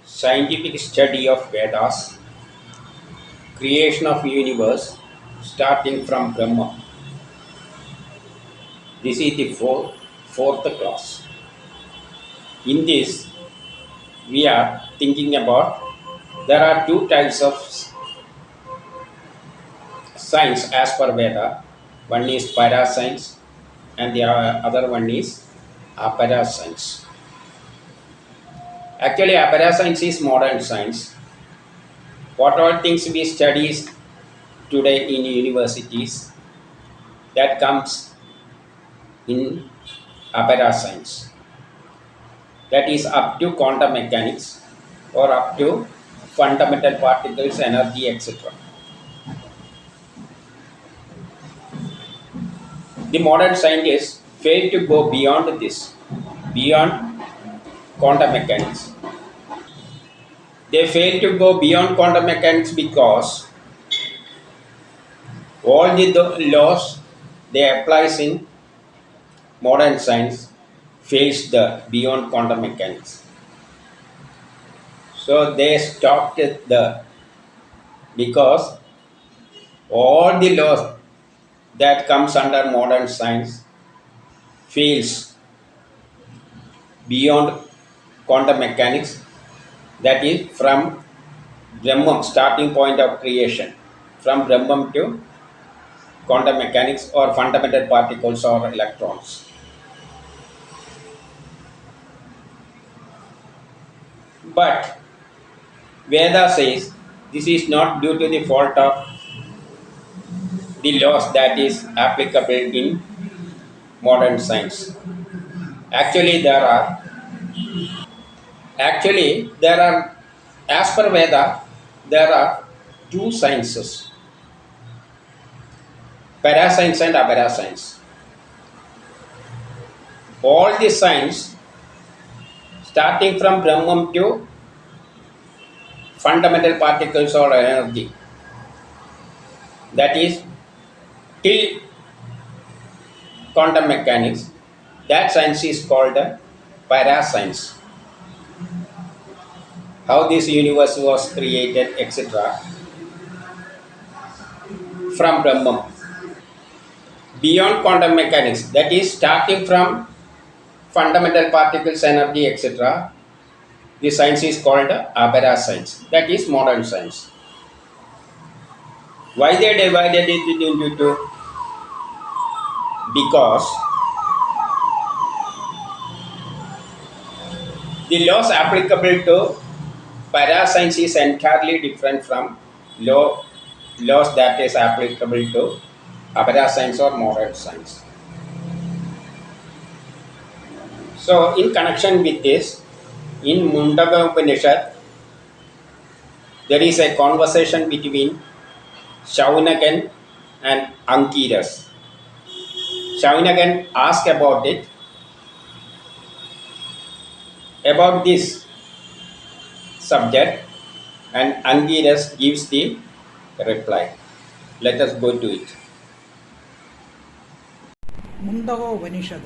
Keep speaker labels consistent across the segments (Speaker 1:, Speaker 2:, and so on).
Speaker 1: scientific study of Vedas, creation of universe starting from Brahma. This is the fourth class. In this, we are thinking about there are two types of science as per Veda. One is para science and the other one is apara science. Actually, apara science is modern science. What all things we study today in universities, that comes in apara science. That is up to quantum mechanics or up to fundamental particles, energy, etc. The modern scientists fail to go beyond this, beyond quantum mechanics. They fail to go beyond quantum mechanics because all the laws they applies in modern science fails the beyond quantum mechanics. So they stopped it because all the laws that comes under modern science fails beyond quantum mechanics, that is from Brahman, starting point of creation, from Brahman to quantum mechanics or fundamental particles or electrons. But Veda says this is not due to the fault of the laws that is applicable in modern science. Actually, there are, as per Veda, there are two sciences, para science and apara science. All the science, starting from Brahman to fundamental particles or energy, that is till quantum mechanics, that science is called para science. How this universe was created, etc. from Brahman. Beyond quantum mechanics, that is starting from fundamental particles, energy, etc. The science is called apara science. That is modern science. Why they divided it into two? Because the laws applicable to para science is entirely different from laws that is applicable to apara science or modern science. So, in connection with this, in Mundaka Upanishad, there is a conversation between Shaunakan and Ankiras. Shaunakan asked about this subject, and Ankiras gives the reply. Let us go to it.
Speaker 2: Mundaka Upanishad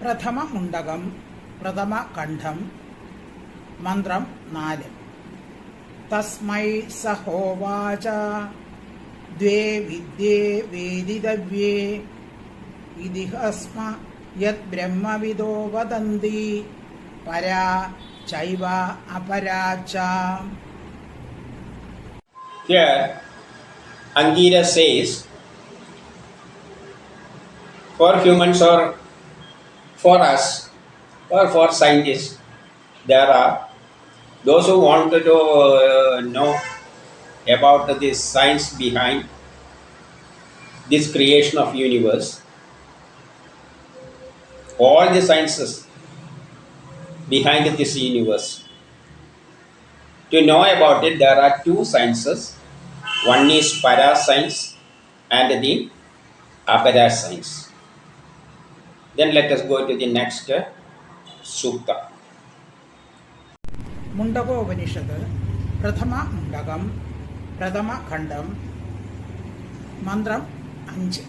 Speaker 2: Prathama Mundagam Prathama Kandham Mantram 4 Tasmai Sahovacha Dve Vidye Vedidavye Idihasma Yat Brahma Vido Vadanti Para Chaiva Aparacha.
Speaker 1: Here, Angira says, for humans or for us or for scientists, there are those who want to know about the science behind this creation of universe. All the sciences behind this universe. To know about it, there are two sciences. One is para science and the apara science. Then let us go to the next sukta.
Speaker 2: Mundaka Upanishad Prathama Mundagam Prathama Khandam Mantram 5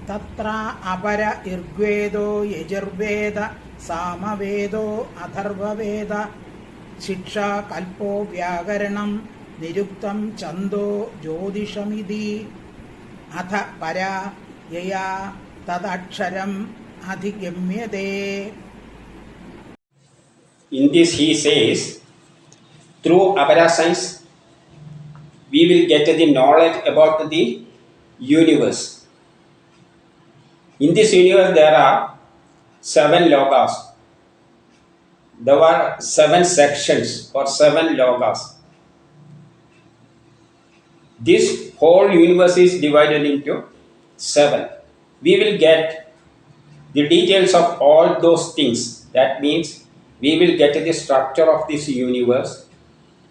Speaker 2: Tatra Apara Irgvedo Yajurveda सामवेदो Atharvaveda शिक्षा कल्पो व्याकरणं निरुक्तं छन्दो ज्योतिषमिति अथ परा यया तदक्षरम् अधिगम्यते.
Speaker 1: In this he says, through apara science, we will get the knowledge about the universe. In this universe there are 7 lokas. There are 7 sections or 7 lokas. This whole universe is divided into 7. We will get the details of all those things. That means we will get the structure of this universe,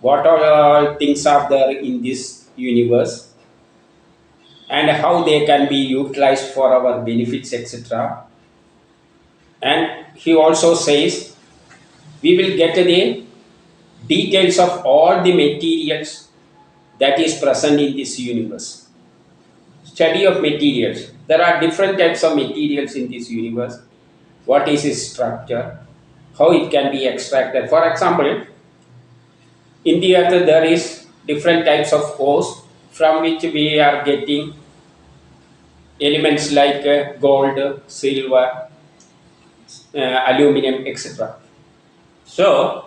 Speaker 1: what all things are there in this universe, and how they can be utilized for our benefits, etc. And he also says we will get the details of all the materials that is present in this universe. Study of materials. There are different types of materials in this universe. What is its structure? How it can be extracted? For example, in the earth there is different types of ores from which we are getting elements like gold, silver, aluminum, etc. So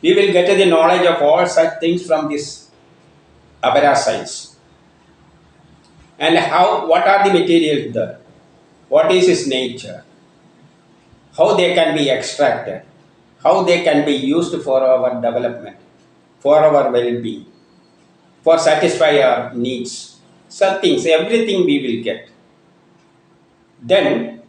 Speaker 1: we will get the knowledge of all such things from this apara science. And what are the materials there? What is its nature? How they can be extracted? How they can be used for our development, for our well-being, for satisfy our needs. Such things, everything we will get. Then,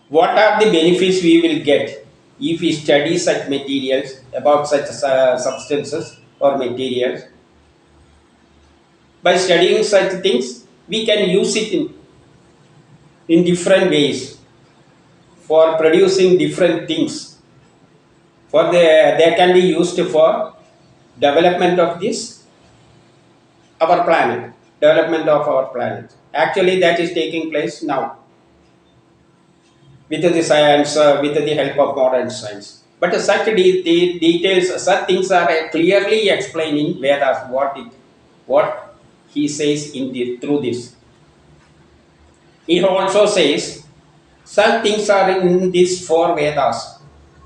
Speaker 1: what are the benefits we will get if we study such materials, about such substances or materials? By studying such things, we can use it in different ways for producing different things. They can be used for development of our planet, development of our planet. Actually, that is taking place now with the science, with the help of modern science. But such details, such things are clearly explained in Vedas. What he says through this. He also says such things are in these 4 Vedas.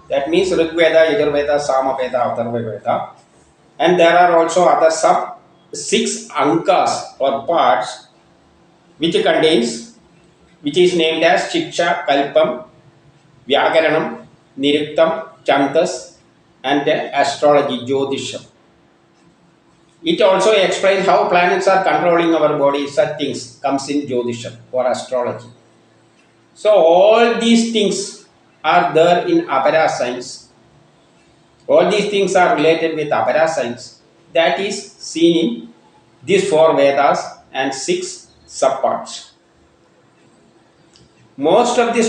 Speaker 1: That means Rig Veda, Yajur Veda, Sama Veda, Atharva Veda. And there are also other 6 ankas or parts which is named as Shiksha, Kalpam, Vyakaranam, Niruktam, Chandas, and astrology, Jyotisham. It also explains how planets are controlling our body. Such things comes in Jyotisham or astrology. So all these things are there in apara science. All these things are related with apara science. That is seen in these 4 Vedas and 6 subparts. Most of the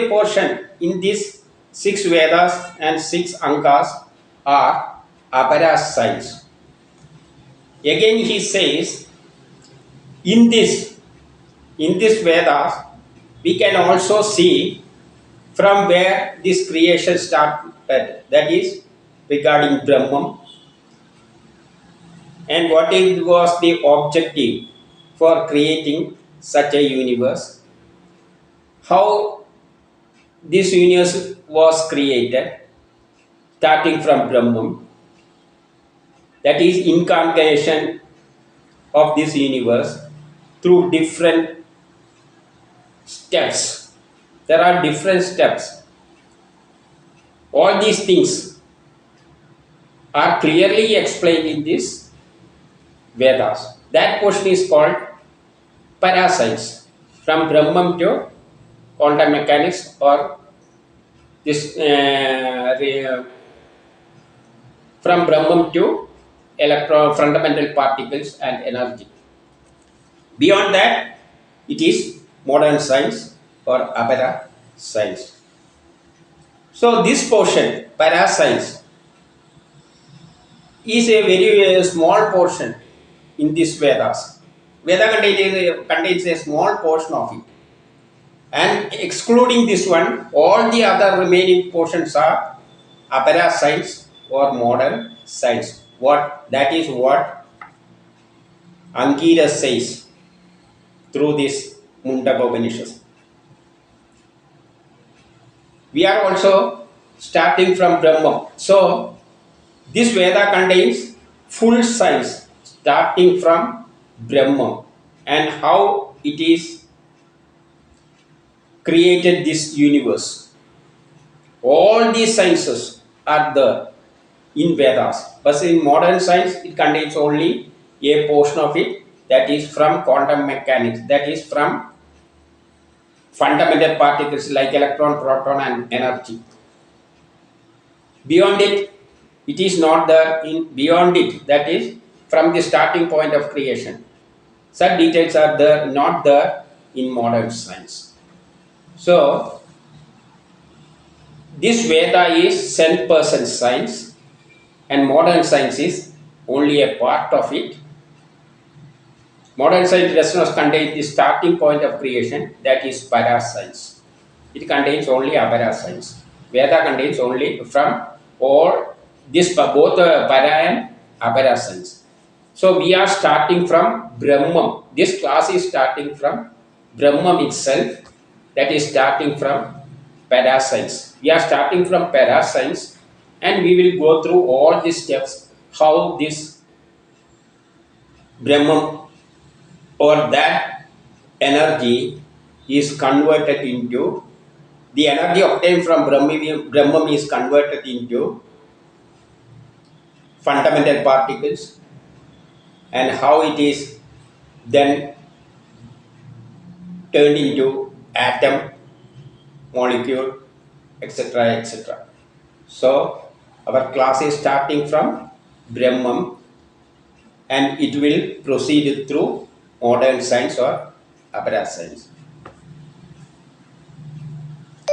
Speaker 1: portion in these 6 Vedas and 6 Ankas are apara science. Again he says, in this Vedas, we can also see from where this creation started, that is regarding Brahmam, and what was the objective for creating such a universe, how this universe was created, starting from Brahmam, that is incarnation of this universe through different steps. There are different steps. All these things are clearly explained in this Vedas. That portion is called para-science, from Brahmam to quantum mechanics, or this from Brahmam to fundamental particles and energy. Beyond that, it is modern science or apara science. So this portion, para-science, is a very small portion in this Vedas. Veda contains a small portion of it. And excluding this one, all the other remaining portions are Apara science or modern science. That is what Angita says through this Mundaka Upanishads. We are also starting from Brahma. So this Veda contains full science starting from Brahma and how it is created this universe. All these sciences are there in Vedas, but in modern science it contains only a portion of it, that is from quantum mechanics, that is from fundamental particles like electron, proton and energy. Beyond it, it is not there beyond it, that is from the starting point of creation. Such details are there, not there in modern science. So this Veda is 100% science and modern science is only a part of it. Modern science does not contain the starting point of creation, that is para science. It contains only apara science. Veda contains only from all this both para and apara science. So we are starting from Brahman. This class is starting from Brahman itself, that is starting from para science. We are starting from para science and we will go through all these steps, how this Brahman or that energy is converted into, the energy obtained from Brahman is converted into fundamental particles, and how it is then turned into atom, molecule, etc. etc. So our class is starting from Brahman and it will proceed through modern science or apara science.